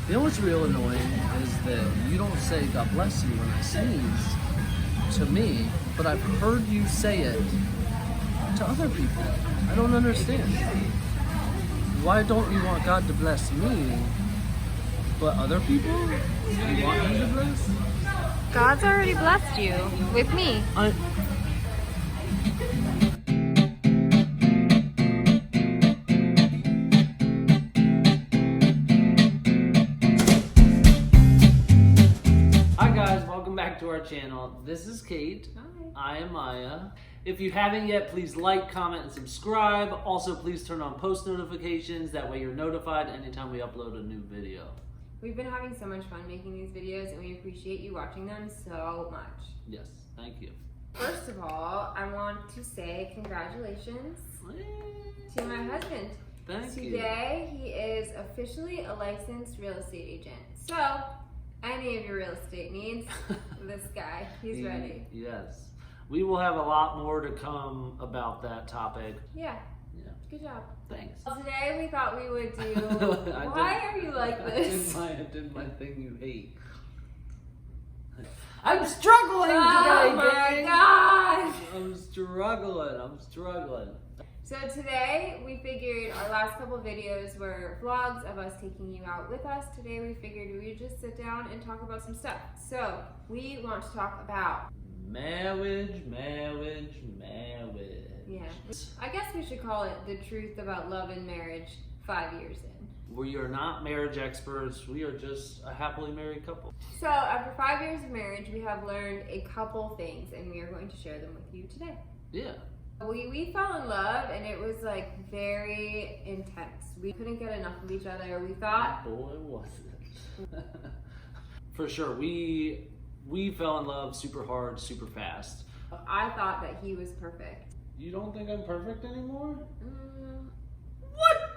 You know what's real annoying is that you don't say God bless you when I sneeze to me, but I've heard you say it to other people. I don't understand. Why don't you want God to bless me, but other people you want Him to bless? God's already blessed you with me. Hi guys, welcome back to our channel. This is Kate. Hi. I am Maya. If you haven't yet, please like, comment, and subscribe. Also, please turn on post notifications. That way you're notified anytime we upload a new video. We've been having so much fun making these videos and we appreciate you watching them so much. Yes, thank you. First of all, I want to say congratulations to my husband. Thank you. Today, he is officially a licensed real estate agent. So, any of your real estate needs, this guy, he's ready. Yes. We will have a lot more to come about that topic. Yeah. Yeah. Good job. Thanks. Well, today we thought we would do. Why are you like this? I did my thing you hate. I'm struggling today, Oh my gang. gosh! I'm struggling. So today we figured our last couple videos were vlogs of us taking you out with us. Today we figured we would just sit down and talk about some stuff. So we want to talk about Marriage. Yeah. I guess we should call it the truth about love and marriage 5 years in. We are not marriage experts. We are just a happily married couple. So after 5 years of marriage, we have learned a couple things and we are going to share them with you today. Yeah. We fell in love and it was like very intense. We couldn't get enough of each other. We thought, boy, was it. For sure. We fell in love super hard, super fast. I thought that he was perfect. You don't think I'm perfect anymore? What?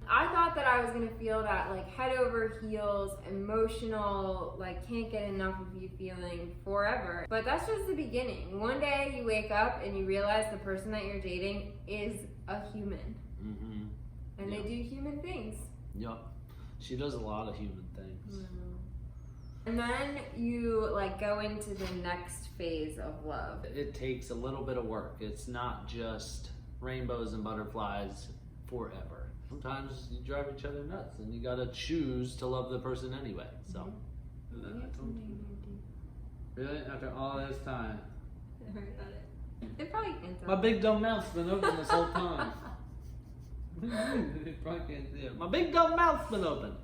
I thought that I was gonna feel that like head over heels, emotional, like can't get enough of you feeling forever. But that's just the beginning. One day you wake up and you realize the person that you're dating is a human. Mm-hmm. And Yep. they do human things. Yup. She does a lot of human things. And then you like go into the next phase of love. It takes a little bit of work. It's not just rainbows and butterflies forever. Sometimes you drive each other nuts and you gotta choose to love the person anyway. So, really? After all this time? It probably can't tell. My big dumb mouth's been open this whole time. You probably can't see it. My big dumb mouth's been open.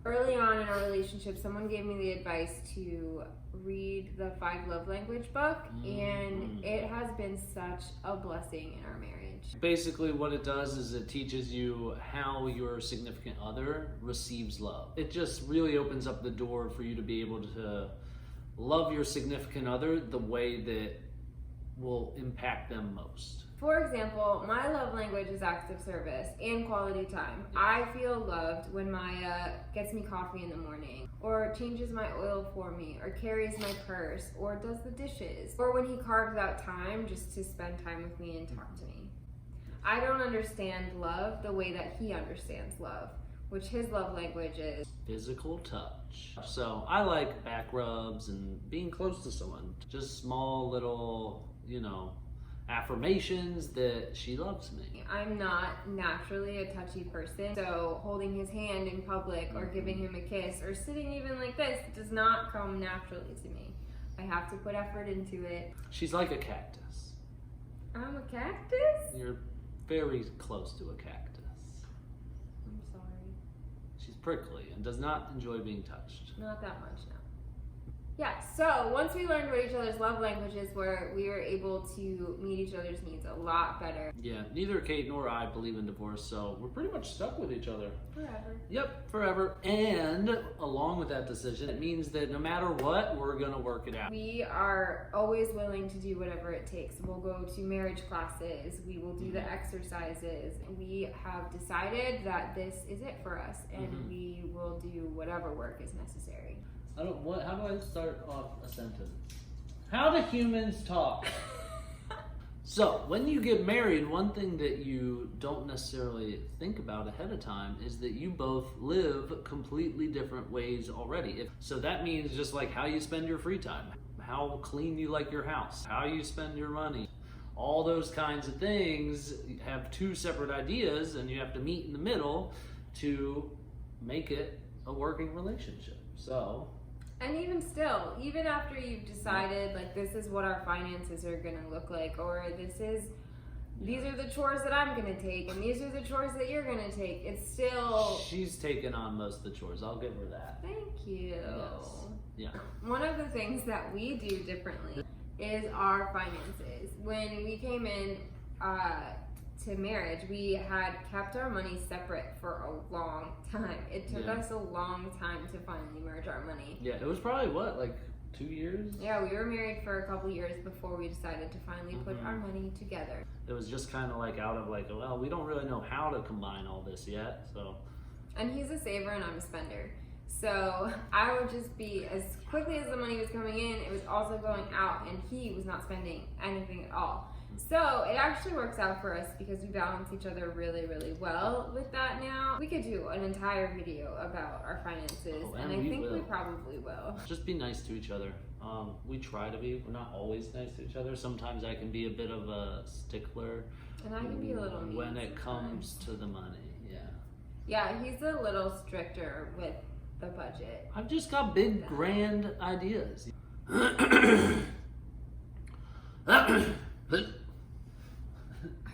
Early on in our relationship, someone gave me the advice to read the 5 Love Language book, and it has been such a blessing in our marriage. Basically, what it does is it teaches you how your significant other receives love. It just really opens up the door for you to be able to love your significant other the way that will impact them most. For example, my love language is acts of service and quality time. I feel loved when Miah gets me coffee in the morning, or changes my oil for me, or carries my purse, or does the dishes, or when he carves out time just to spend time with me and talk to me. I don't understand love the way that he understands love, which his love language is physical touch. So I like back rubs and being close to someone. Just small little, affirmations that she loves me. I'm not naturally a touchy person, so holding his hand in public or giving him a kiss or sitting even like this does not come naturally to me. I have to put effort into it. She's like a cactus. I'm a cactus? You're very close to a cactus. I'm sorry. She's prickly and does not enjoy being touched. Not that much, no. Yeah, so once we learned what each other's love languages were, we were able to meet each other's needs a lot better. Yeah, neither Kate nor I believe in divorce, so we're pretty much stuck with each other. Forever. Yep, forever. And along with that decision, it means that no matter what, we're gonna work it out. We are always willing to do whatever it takes. We'll go to marriage classes, we will do the exercises. We have decided that this is it for us, and we will do whatever work is necessary. How do I start off a sentence? How do humans talk? So, when you get married, one thing that you don't necessarily think about ahead of time is that you both live completely different ways already. So that means just like how you spend your free time, how clean you like your house, how you spend your money, all those kinds of things have two separate ideas, and you have to meet in the middle to make it a working relationship. So, and even still, even after you've decided like this is what our finances are gonna look like, or these are the chores that I'm gonna take, and these are the chores that you're gonna take, it's still, she's taken on most of the chores. I'll give her that. thank you. Yes. Yeah. One of the things that we do differently is our finances. When we came in to marriage, we had kept our money separate for a long time. It took us a long time to finally merge our money. Yeah, it was probably what, like 2 years? Yeah, we were married for a couple years before we decided to finally put our money together. It was just kind of like out of like, well, we don't really know how to combine all this yet, so. And he's a saver and I'm a spender. So I would just be, as quickly as the money was coming in, it was also going out, and he was not spending anything at all. So it actually works out for us because we balance each other really, really well with that now. We could do an entire video about our finances, and I think we probably will. Just be nice to each other. We try to be. We're not always nice to each other. Sometimes I can be a bit of a stickler. And I can be a little mean when it sometimes. comes to the money, yeah. Yeah, he's a little stricter with the budget. I've just got big, grand ideas.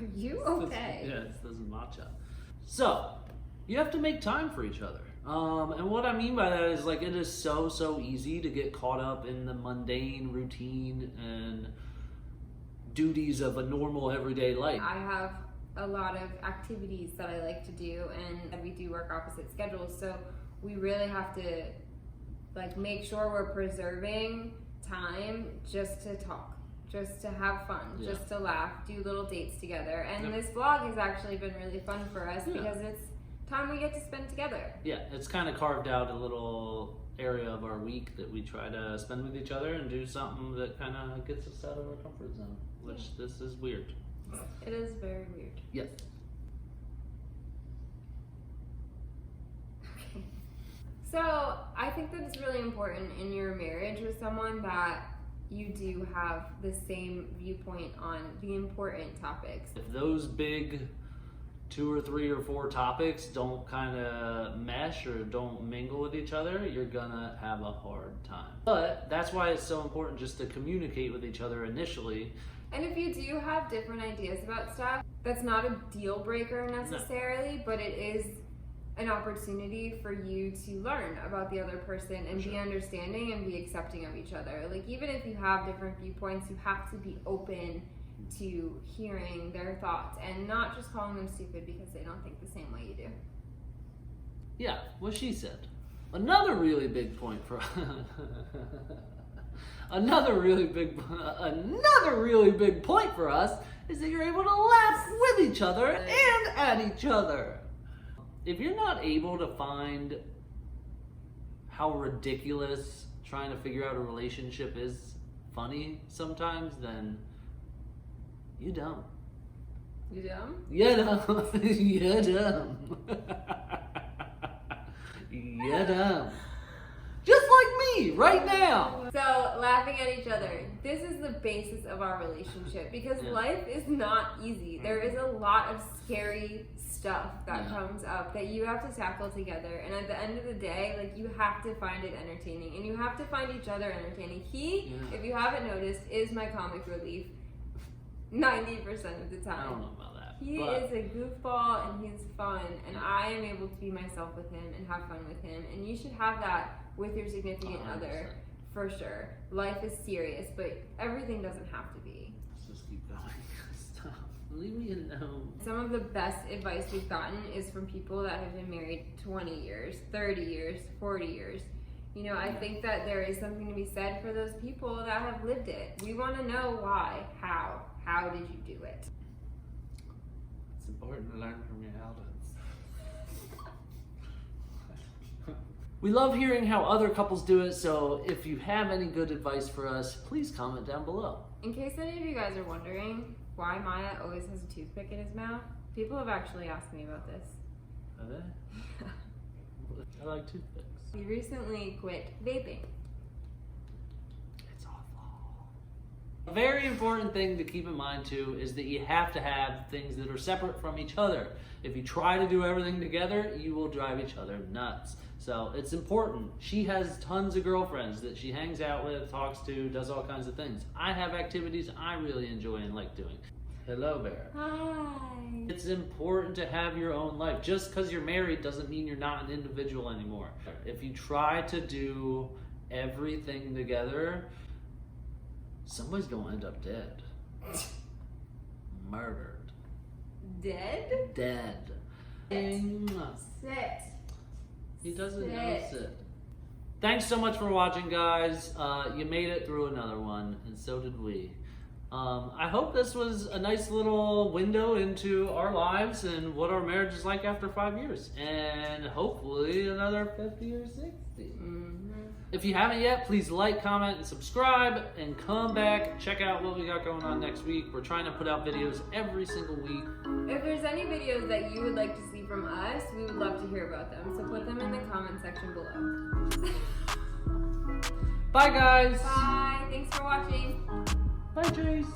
Are you okay? Yeah, this is matcha. So, you have to make time for each other. And what I mean by that is like it is so easy to get caught up in the mundane routine and duties of a normal everyday life. I have a lot of activities that I like to do, and we do work opposite schedules, so we really have to like make sure we're preserving time just to talk, just to have fun, just to laugh, do little dates together. And this vlog has actually been really fun for us because it's time we get to spend together. Yeah, it's kind of carved out a little area of our week that we try to spend with each other and do something that kind of gets us out of our comfort zone, which this is weird. It is very weird. Yes. Okay. So I think that it's really important in your marriage with someone that you do have the same viewpoint on the important topics. If those big 2 or 3 or 4 topics don't kind of mesh or don't mingle with each other, you're gonna have a hard time. But that's why it's so important just to communicate with each other initially. And if you do have different ideas about stuff, that's not a deal breaker necessarily, but it is an opportunity for you to learn about the other person and be understanding and be accepting of each other. Like, even if you have different viewpoints, you have to be open to hearing their thoughts and not just calling them stupid because they don't think the same way you do. Yeah, what she said. Another really big point for another really big point for us is that you're able to laugh with each other and at each other. If you're not able to find how ridiculous trying to figure out a relationship is funny sometimes, then you dumb. You dumb? You dumb. You dumb. You dumb. Just like me right now. So, laughing at each other. This is the basis of our relationship because life is not easy. There is a lot of scary stuff that comes up that you have to tackle together. And at the end of the day, like, you have to find it entertaining and you have to find each other entertaining. He, if you haven't noticed, is my comic relief 90% of the time. I don't know about that. He is a goofball and he's fun, and I am able to be myself with him and have fun with him. And you should have that with your significant 100%. other, for sure. Life is serious, but everything doesn't have to be. Let's just keep going. Stop. Leave me alone. Some of the best advice we've gotten is from people that have been married 20 years, 30 years, 40 years. You know, I think that there is something to be said for those people that have lived it. We want to know why, how did you do it? It's important to learn from your elders. We love hearing how other couples do it, so if you have any good advice for us, please comment down below. In case any of you guys are wondering, why Miah always has a toothpick in his mouth? People have actually asked me about this. Are they? I like toothpicks. He recently quit vaping. It's awful. A very important thing to keep in mind too is that you have to have things that are separate from each other. If you try to do everything together, you will drive each other nuts. So it's important. She has tons of girlfriends that she hangs out with, talks to, does all kinds of things. I have activities I really enjoy and like doing. Hello, Bear. Hi. It's important to have your own life. Just because you're married doesn't mean you're not an individual anymore. If you try to do everything together, somebody's gonna end up dead. Murdered. Dead? Dead. Sit. He doesn't Sit. notice it. Thanks so much for watching, guys. You made it through another one, and so did we. I hope this was a nice little window into our lives and what our marriage is like after 5 years. And hopefully another 50 or 60. If you haven't yet, please like, comment, and subscribe. And come back, check out what we got going on next week. We're trying to put out videos every single week. If there's any videos that you would like to see from us, we would love to hear about them. So put them in the comment section below. Bye, guys. Bye. Thanks for watching. Bye, Trace.